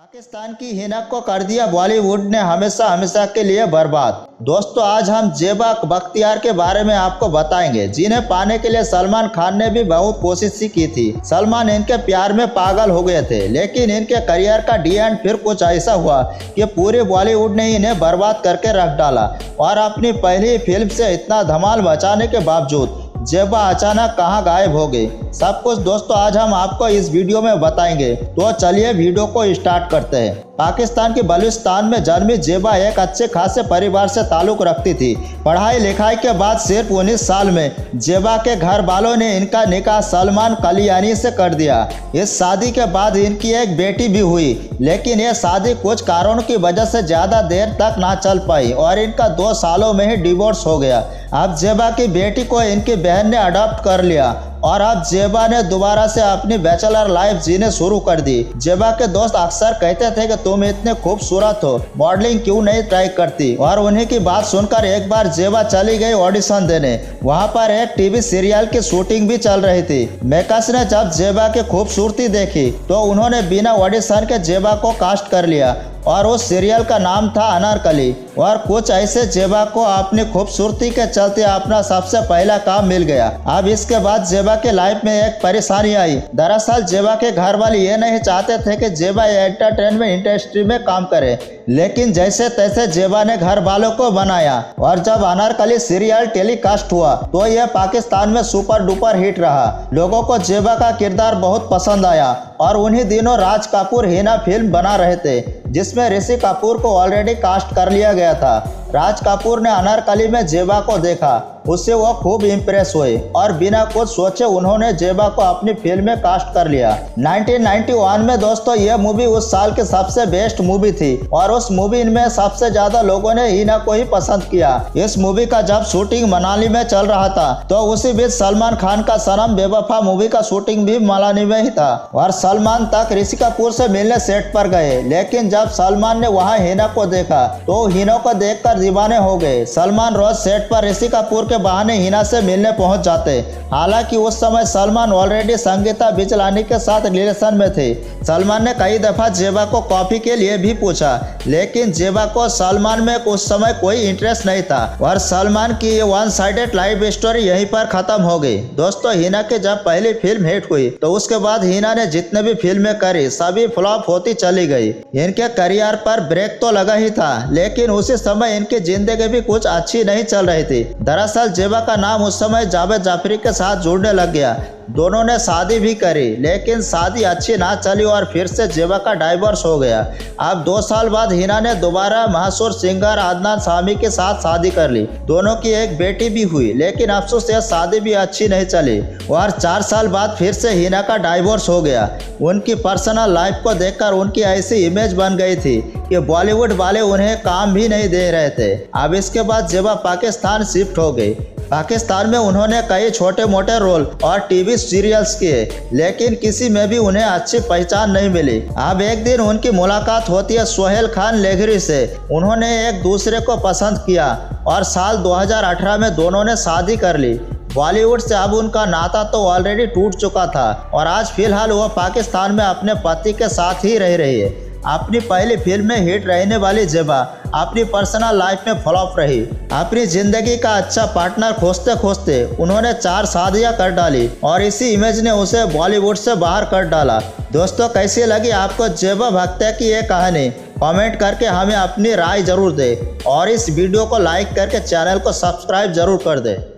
पाकिस्तान की हिना को कर दिया बॉलीवुड ने हमेशा हमेशा के लिए बर्बाद। दोस्तों आज हम जेबा बख्तियार के बारे में आपको बताएंगे, जिन्हें पाने के लिए सलमान खान ने भी बहुत कोशिश की थी। सलमान इनके प्यार में पागल हो गए थे, लेकिन इनके करियर का डी एंड फिर कुछ ऐसा हुआ कि पूरे बॉलीवुड ने इन्हें बर्बाद करके रख डाला। और अपनी पहली फिल्म से इतना धमाल मचाने के बावजूद जेबा अचानक कहां गायब हो गई, सब कुछ दोस्तों आज हम आपको इस वीडियो में बताएंगे। तो चलिए वीडियो को स्टार्ट करते हैं। पाकिस्तान के बलूचिस्तान में जन्मी जेबा एक अच्छे खासे परिवार से ताल्लुक रखती थी। पढ़ाई लिखाई के बाद सिर्फ 19 साल में जेबा के घर वालों ने इनका निकाह सलमान कलियानी से कर दिया। इस शादी के बाद इनकी एक बेटी भी हुई, लेकिन यह शादी कुछ कारणों की वजह से ज़्यादा देर तक ना चल पाई और इनका 2 सालों में ही डिवोर्स हो गया। अब जेबा की बेटी को इनकी बहन ने अडॉप्ट कर लिया और अब जेबा ने दोबारा से अपनी बैचलर लाइफ जीने शुरू कर दी। जेबा के दोस्त अक्सर कहते थे कि तुम इतने खूबसूरत हो, मॉडलिंग क्यों नहीं ट्राई करती। और उन्हीं की बात सुनकर एक बार जेबा चली गई ऑडिशन देने। वहां पर एक टीवी सीरियल की शूटिंग भी चल रही थी। मेकर्स ने जब जेबा की खूबसूरती देखी तो उन्होंने बिना ऑडिशन के जेबा को कास्ट कर लिया और उस सीरियल का नाम था अनारकली। और कुछ ऐसे जेबा को अपनी खूबसूरती के चलते अपना सबसे पहला काम मिल गया। अब इसके बाद जेबा के लाइफ में एक परेशानी आई। दरअसल जेबा के घर वाले ये नहीं चाहते थे कि जेबा एंटरटेनमेंट इंडस्ट्री में काम करे, लेकिन जैसे तैसे जेबा ने घर वालों को बनाया। और जब अनारकली सीरियल टेलीकास्ट हुआ तो यह पाकिस्तान में सुपर डुपर हिट रहा। लोगों को जेबा का किरदार बहुत पसंद आया और उन्हीं दिनों राज कपूर हिना फिल्म बना रहे थे, जिसमें ऋषि कपूर को ऑलरेडी कास्ट कर लिया गया था। राज कपूर ने अनारकली में जेबा को देखा, उससे वो खूब इम्प्रेस हुए और बिना कुछ सोचे उन्होंने जेबा को अपनी फिल्म में कास्ट कर लिया। 1991 में दोस्तों ये मूवी उस साल की सबसे बेस्ट मूवी थी और उस मूवी में सबसे ज्यादा लोगों ने हिना को ही पसंद किया। इस मूवी का जब शूटिंग मनाली में चल रहा था तो उसी बीच सलमान खान का सनम बेवफा मूवी का शूटिंग भी मनाली में ही था। और सलमान तक ऋषि कपूर से मिलने सेट पर गए, लेकिन जब सलमान ने वहाँ हिना को देखा तो हिना को देखकर दीवाने हो गए। सलमान रोज सेट पर ऋषि कपूर के बहाने हिना से मिलने पहुंच जाते। हालांकि उस समय सलमान ऑलरेडी संगीता बिचलानी के साथ रिलेशन में थे। सलमान ने कई दफा जेबा को कॉफी के लिए भी पूछा, लेकिन जेबा को सलमान में उस समय कोई इंटरेस्ट नहीं था और सलमान की वन साइडेड लाइफ स्टोरी यहीं पर खत्म हो गई। दोस्तों हिना की जब पहली फिल्म हिट हुई तो उसके बाद हिना ने जितने भी फिल्में करी सभी फ्लॉप होती चली गई। इनके करियर पर ब्रेक तो लगा ही था, लेकिन उसी समय इनकी जिंदगी भी कुछ अच्छी नहीं चल रही थी। दरअसल जेबा का नाम उस समय जावेद जाफरी के साथ जुड़ने लग गया। दोनों ने शादी भी करी, लेकिन शादी अच्छी ना चली और फिर से जेबा का डाइवोर्स हो गया। अब 2 साल बाद हिना ने दोबारा मशहूर सिंगर अदनान सामी के साथ शादी कर ली। दोनों की एक बेटी भी हुई, लेकिन अफसोस यह शादी भी अच्छी नहीं चली और 4 साल बाद फिर से हिना का डाइवोर्स हो गया। उनकी पर्सनल लाइफ को देखकर उनकी ऐसी इमेज बन गई थी कि बॉलीवुड वाले उन्हें काम भी नहीं दे रहे थे। अब इसके बाद जेबा पाकिस्तान शिफ्ट हो गई। पाकिस्तान में उन्होंने कई छोटे मोटे रोल और टीवी सीरियल्स किए, लेकिन किसी में भी उन्हें अच्छी पहचान नहीं मिली। अब एक दिन उनकी मुलाकात होती है सोहेल खान लेघरी से। उन्होंने एक दूसरे को पसंद किया और साल 2018 में दोनों ने शादी कर ली। बॉलीवुड से अब उनका नाता तो ऑलरेडी टूट चुका था और आज फिलहाल वो पाकिस्तान में अपने पति के साथ ही रह रही है। अपनी पहली फिल्म में हिट रहने वाली जेबा अपनी पर्सनल लाइफ में फ्लॉप रही। अपनी जिंदगी का अच्छा पार्टनर खोजते खोजते उन्होंने 4 शादियां कर डाली और इसी इमेज ने उसे बॉलीवुड से बाहर कर डाला। दोस्तों कैसी लगी आपको जेबा बख्तियार की ये कहानी? कमेंट करके हमें अपनी राय जरूर दें और इस वीडियो को लाइक करके चैनल को सब्सक्राइब जरूर कर दें।